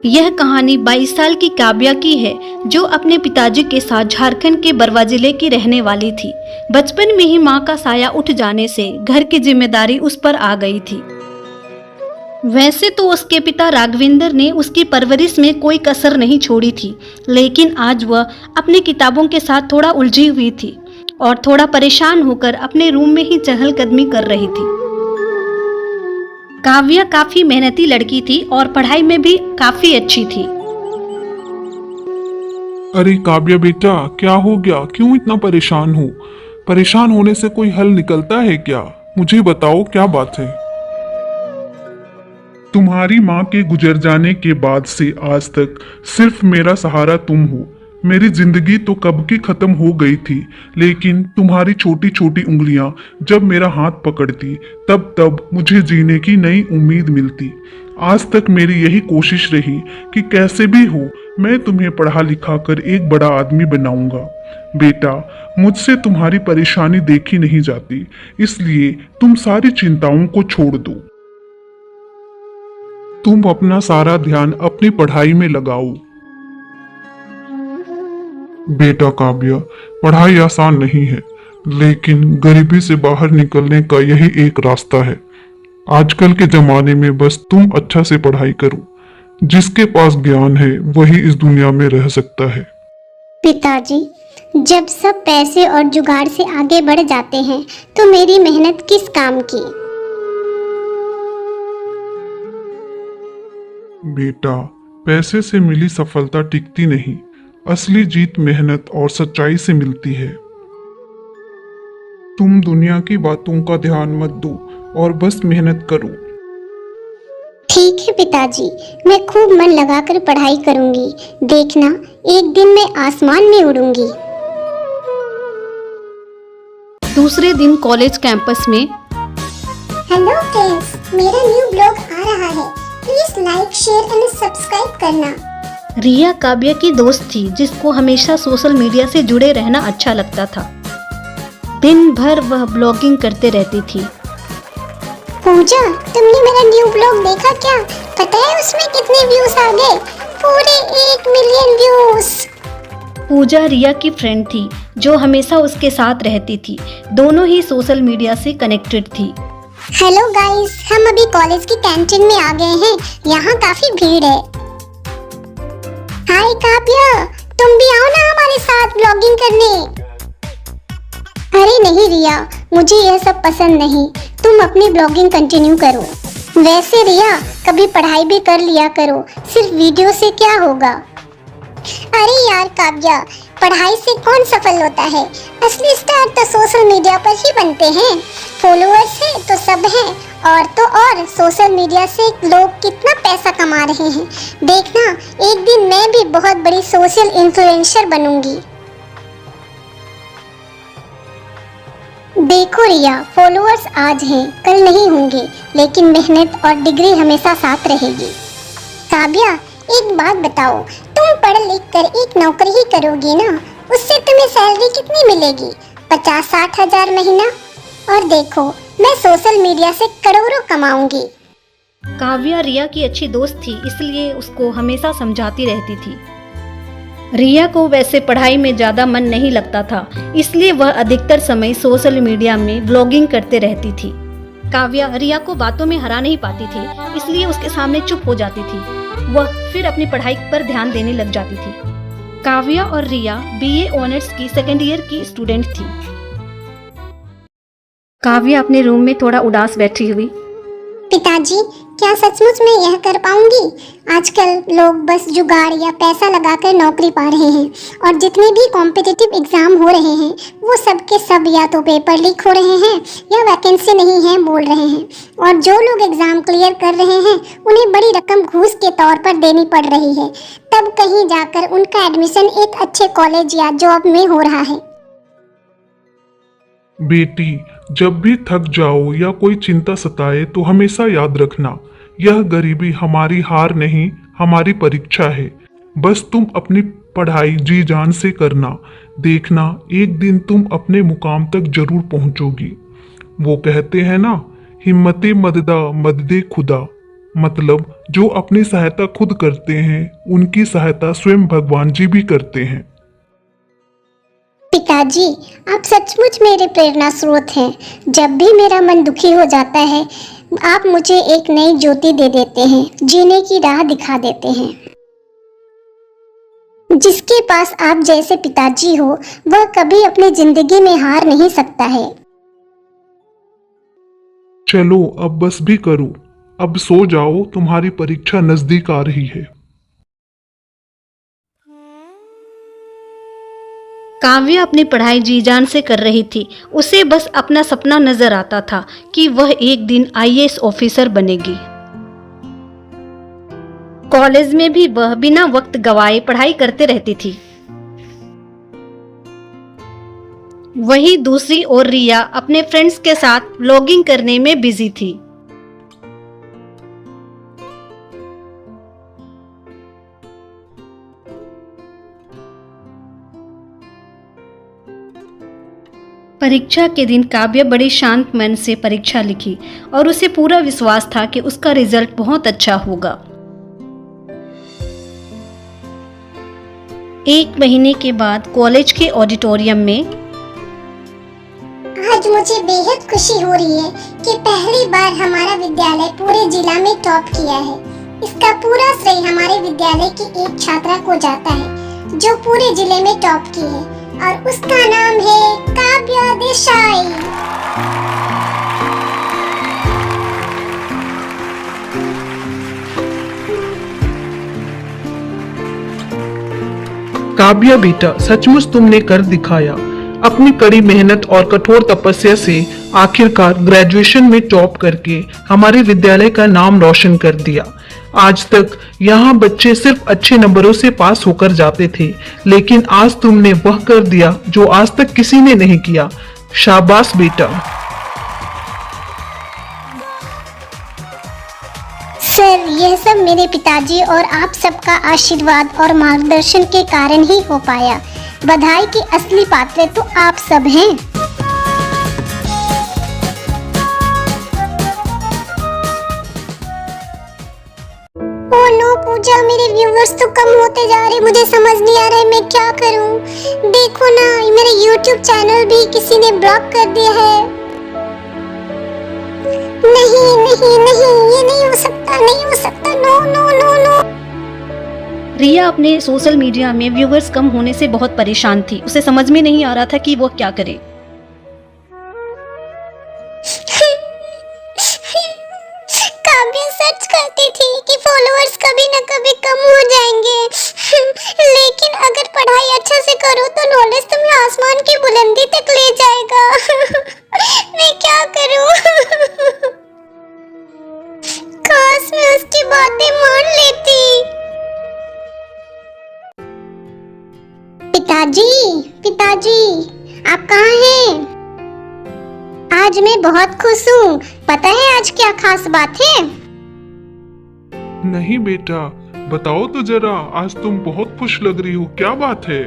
यह कहानी 22 साल की काव्या की है, जो अपने पिताजी के साथ झारखंड के बरवा जिले की रहने वाली थी। बचपन में ही मां का साया उठ जाने से घर की जिम्मेदारी उस पर आ गई थी। वैसे तो उसके पिता राघवेंद्र ने उसकी परवरिश में कोई कसर नहीं छोड़ी थी, लेकिन आज वह अपनी किताबों के साथ थोड़ा उलझी हुई थी और थोड़ा परेशान होकर अपने रूम में ही चहलकदमी कर रही थी। काव्या काफी मेहनती लड़की थी और पढ़ाई में भी काफी अच्छी थी। अरे काव्या बेटा, क्या हो गया? क्यों इतना परेशान हो? परेशान होने से कोई हल निकलता है क्या? मुझे बताओ, क्या बात है? तुम्हारी माँ के गुजर जाने के बाद से आज तक सिर्फ मेरा सहारा तुम हो। मेरी जिंदगी तो कब की खत्म हो गई थी, लेकिन तुम्हारी छोटी छोटी उंगलियां जब मेरा हाथ पकड़ती तब तब मुझे जीने की नई उम्मीद मिलती। आज तक मेरी यही कोशिश रही कि कैसे भी हो मैं तुम्हें पढ़ा लिखा कर एक बड़ा आदमी बनाऊंगा। बेटा, मुझसे तुम्हारी परेशानी देखी नहीं जाती, इसलिए तुम सारी चिंताओं को छोड़ दो। तुम अपना सारा ध्यान अपनी पढ़ाई में लगाओ। बेटा काव्या, पढ़ाई आसान नहीं है, लेकिन गरीबी से बाहर निकलने का यही एक रास्ता है। आजकल के जमाने में बस तुम अच्छा से पढ़ाई करो। जिसके पास ज्ञान है वही इस दुनिया में रह सकता है। पिताजी, जब सब पैसे और जुगाड़ से आगे बढ़ जाते हैं तो मेरी मेहनत किस काम की? बेटा, पैसे से मिली सफलता टिकती नहीं। असली जीत मेहनत और सच्चाई से मिलती है। तुम दुनिया की बातों का ध्यान मत दो और बस मेहनत करो। ठीक है पिताजी, मैं खूब मन लगाकर पढ़ाई करूंगी। देखना, एक दिन मैं आसमान में उड़ूंगी। दूसरे दिन कॉलेज कैंपस में हेलो फ्रेंड्स, मेरा न्यू ब्लॉग आ रहा है। Please like, share and subscribe करना। रिया काव्या की दोस्त थी, जिसको हमेशा सोशल मीडिया से जुड़े रहना अच्छा लगता था। दिन भर वह ब्लॉगिंग करते रहती थी। पूजा, तुमने मेरा न्यू ब्लॉग देखा क्या? पता है उसमें कितने व्यूज आ गए? पूरे 1 मिलियन व्यूज। पूजा रिया की फ्रेंड थी, जो हमेशा उसके साथ रहती थी। दोनों ही सोशल मीडिया से कनेक्टेड थी। हेलो गाइस, हम अभी कॉलेज की कैंटीन में आ गए हैं। यहाँ काफी भीड़ है। हाय काव्या, तुम भी आओ ना हमारे साथ ब्लॉगिंग करने। अरे नहीं रिया, मुझे यह सब पसंद नहीं। तुम अपनी ब्लॉगिंग कंटिन्यू करो। वैसे रिया, कभी पढ़ाई भी कर लिया करो, सिर्फ वीडियो से क्या होगा? अरे यार काव्या, पढ़ाई से कौन सफल होता है? असली स्टार तो सोशल मीडिया पर ही बनते हैं। फॉलोअर्स है तो सब हैं, और तो और सोशल मीडिया से लोग कितना पैसा कमा रहे हैं। देखना, एक दिन मैं भी बहुत बड़ी सोशल इन्फ्लुएंसर बनूंगी। देखो रिया, फॉलोअर्स आज हैं, कल नहीं होंगे, लेकिन मेहनत और डिग्री हमेशा साथ रहेगी। काव्या, एक बात बताओ, तुम पढ़ लिख कर एक नौकरी ही करोगी ना? उससे तुम्हें सैलरी कितनी मिलेगी? 50-60 हजार महीना? और देखो, मैं सोशल मीडिया से करोड़ों कमाऊंगी। काव्या रिया की अच्छी दोस्त थी, इसलिए उसको हमेशा समझाती रहती थी। रिया को वैसे पढ़ाई में ज्यादा मन नहीं लगता था, इसलिए वह अधिकतर समय सोशल मीडिया में ब्लॉगिंग करते रहती थी। काव्या रिया को बातों में हरा नहीं पाती थी, इसलिए उसके सामने चुप हो जाती थी। वह फिर अपनी पढ़ाई पर ध्यान देने लग जाती थी। काव्या और रिया बीए ऑनर्स की सेकेंड ईयर की स्टूडेंट थी। काव्या अपने रूम में थोड़ा उदास बैठी हुई। पिताजी, क्या सचमुच मैं यह कर पाऊंगी? आजकल लोग बस जुगाड़ या पैसा लगाकर नौकरी पा रहे हैं, और जितने भी कॉम्पिटिटिव एग्जाम हो रहे हैं वो सब के सब या तो पेपर लीक हो रहे हैं या वैकेंसी नहीं है बोल रहे हैं। और जो लोग एग्जाम क्लियर कर रहे हैं उन्हें बड़ी रकम घूस के तौर पर देनी पड़ रही है, तब कहीं जाकर उनका एडमिशन एक अच्छे कॉलेज या जॉब में हो रहा है। बेटी, जब भी थक जाओ या कोई चिंता सताए तो हमेशा याद रखना, यह गरीबी हमारी हार नहीं, हमारी परीक्षा है। बस तुम अपनी पढ़ाई जी जान से करना। देखना, एक दिन तुम अपने मुकाम तक जरूर पहुंचोगी। वो कहते हैं ना, हिम्मते मददा मददे खुदा, मतलब जो अपनी सहायता खुद करते हैं उनकी सहायता स्वयं भगवान जी भी करते हैं। पिताजी, आप सचमुच मेरे प्रेरणा स्रोत हैं। जब भी मेरा मन दुखी हो जाता है, आप मुझे एक नई ज्योति दे देते हैं, जीने की राह दिखा देते हैं। जिसके पास आप जैसे पिताजी हो, वह कभी अपनी जिंदगी में हार नहीं सकता है। चलो अब बस भी करो, अब सो जाओ, तुम्हारी परीक्षा नजदीक आ रही है। काव्या अपनी पढ़ाई जी जान से कर रही थी। उसे बस अपना सपना नजर आता था कि वह एक दिन आईएएस ऑफिसर बनेगी। कॉलेज में भी वह बिना वक्त गवाए पढ़ाई करते रहती थी। वहीं दूसरी ओर रिया अपने फ्रेंड्स के साथ व्लॉगिंग करने में बिजी थी। परीक्षा के दिन काव्या बड़ी शांत मन से परीक्षा लिखी और उसे पूरा विश्वास था कि उसका रिजल्ट बहुत अच्छा होगा। एक महीने के बाद कॉलेज के ऑडिटोरियम में आज मुझे बेहद खुशी हो रही है कि पहली बार हमारा विद्यालय पूरे जिला में टॉप किया है। इसका पूरा श्रेय हमारे विद्यालय की एक छात्रा को जाता है जो पूरे जिले में टॉप की है, और उसका नाम है काव्या देसाई। काव्या बेटा, सचमुच तुमने कर दिखाया। अपनी कड़ी मेहनत और कठोर तपस्या से आखिरकार ग्रेजुएशन में टॉप करके हमारे विद्यालय का नाम रोशन कर दिया। आज तक यहाँ बच्चे सिर्फ अच्छे नंबरों से पास होकर जाते थे, लेकिन आज तुमने वह कर दिया जो आज तक किसी ने नहीं किया। शाबाश बेटा। सर, यह सब मेरे पिताजी और आप सबका आशीर्वाद और मार्गदर्शन के कारण ही हो पाया। बधाई की असली पात्र तो आप सब हैं। ओह नो पूजा, मेरे व्यूअर्स तो कम होते जा रहे। मुझे समझ नहीं आ रहा है मैं क्या करूं। देखो ना, मेरा YouTube चैनल भी किसी ने ब्लॉक कर दिया है। नहीं नहीं नहीं, ये नहीं हो सकता, नहीं हो सकता। No no no no. Riya अपने सोशल मीडिया में व्यूअर्स कम होने से बहुत परेशान थी। उसे समझ में नहीं आ रहा था कि वो क्या करे। काव्या सच कहती थी कि फॉलोअर्स कभी न कभी कम हो जाएंगे, लेकिन अगर पढ़ाई अच्छा से करो तो नॉलेज तुम्हें आसमान की बुलंदी तक ले जाएगा। मैं क्या करूं? काश मैं उसकी बातें मान लेती। पिताजी, पिताजी, आप कहाँ हैं? आज मैं बहुत खुश हूँ। पता है आज क्या खास बात है? नहीं बेटा, बताओ तो जरा, आज तुम बहुत खुश लग रही हो, क्या बात है?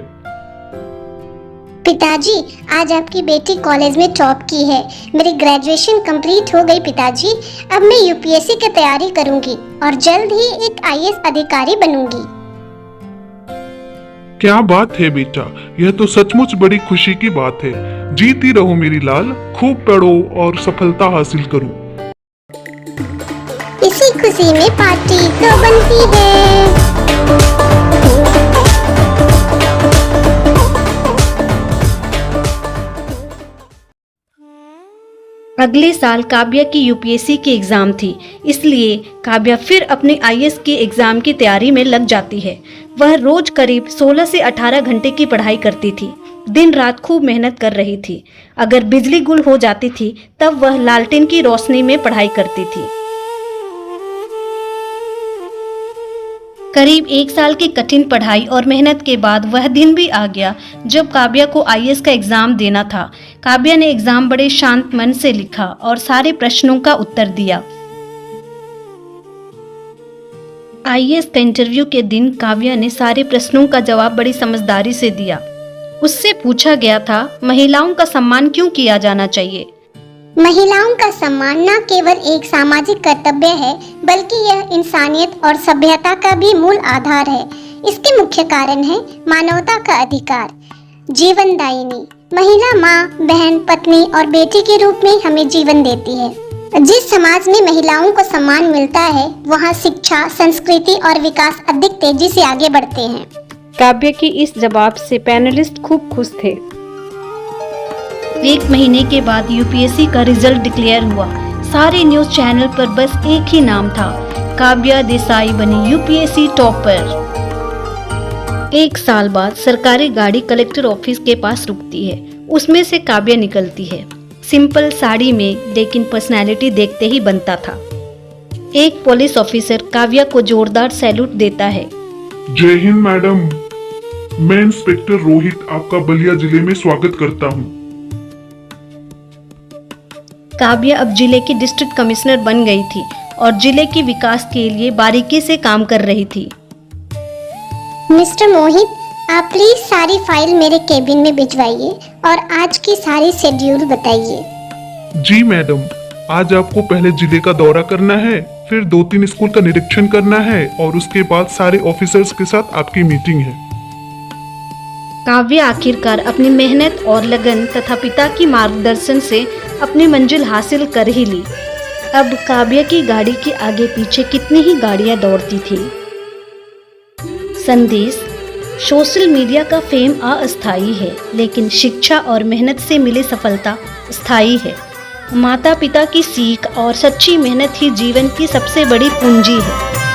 पिताजी, आज आपकी बेटी कॉलेज में टॉप की है। मेरी ग्रेजुएशन कंप्लीट हो गई पिताजी। अब मैं यूपीएससी की तैयारी करूंगी और जल्द ही एक आईएएस अधिकारी बनूंगी। क्या बात है बेटा, यह तो सचमुच बड़ी खुशी की बात है। जीती रहो मेरी लाल, खूब पढ़ो और सफलता हासिल करो। इसी खुशी में पार्टी तो बनती है। अगले साल काव्या की यूपीएससी की एग्जाम थी, इसलिए काव्या फिर अपने आईएएस के एग्जाम की तैयारी में लग जाती है। वह रोज करीब 16 से 18 घंटे की पढ़ाई करती थी। दिन रात खूब मेहनत कर रही थी। अगर बिजली गुल हो जाती थी तब वह लालटेन की रोशनी में पढ़ाई करती थी। करीब 1 साल की कठिन पढ़ाई और मेहनत के बाद वह दिन भी आ गया जब काव्या को आईएएस का एग्जाम देना था। काव्या ने एग्जाम बड़े शांत मन से लिखा और सारे प्रश्नों का उत्तर दिया। आईएएस का इंटरव्यू के दिन काव्या ने सारे प्रश्नों का जवाब बड़ी समझदारी से दिया। उससे पूछा गया था, महिलाओं का सम्मान क्यों किया जाना चाहिए? महिलाओं का सम्मान न केवल एक सामाजिक कर्तव्य है, बल्कि यह इंसानियत और सभ्यता का भी मूल आधार है। इसके मुख्य कारण है मानवता का अधिकार। जीवनदायिनी महिला माँ, बहन, पत्नी और बेटी के रूप में हमें जीवन देती है। जिस समाज में महिलाओं को सम्मान मिलता है, वहाँ शिक्षा, संस्कृति और विकास अधिक तेजी से आगे बढ़ते हैं। काव्या की इस जवाब से पैनलिस्ट खूब खुश थे। 1 महीने के बाद यूपीएससी का रिजल्ट डिक्लेयर हुआ। सारे न्यूज चैनल पर बस एक ही नाम था, काव्या देसाई बनी यूपीएससी टॉपर। 1 साल बाद सरकारी गाड़ी कलेक्टर ऑफिस के पास रुकती है। उसमें से काव्या निकलती है, सिंपल साड़ी में, लेकिन पर्सनैलिटी देखते ही बनता था। एक पुलिस ऑफिसर काव्या को जोरदार सैल्यूट देता है। जय हिंद मैडम, मैं इंस्पेक्टर रोहित आपका बलिया जिले में स्वागत करता हूँ। काव्या अब जिले की डिस्ट्रिक्ट कमिश्नर बन गई थी और जिले के विकास के लिए बारीकी से काम कर रही थी। मिस्टर मोहित, आप प्लीज सारी फाइल मेरे केबिन में भिजवाइए और आज की सारी शेड्यूल बताइए। जी मैडम, आज आपको पहले जिले का दौरा करना है, फिर 2-3 स्कूल का निरीक्षण करना है और उसके बाद सारे ऑफिसर्स के साथ आपकी मीटिंग है। काव्या आखिरकार अपनी मेहनत और लगन तथा पिता की मार्गदर्शन से अपनी मंजिल हासिल कर ही ली। अब काव्या की गाड़ी के आगे पीछे कितनी ही गाड़ियां दौड़ती थी। संदेश: सोशल मीडिया का फेम अस्थायी है, लेकिन शिक्षा और मेहनत से मिली सफलता स्थायी है। माता पिता की सीख और सच्ची मेहनत ही जीवन की सबसे बड़ी पूंजी है।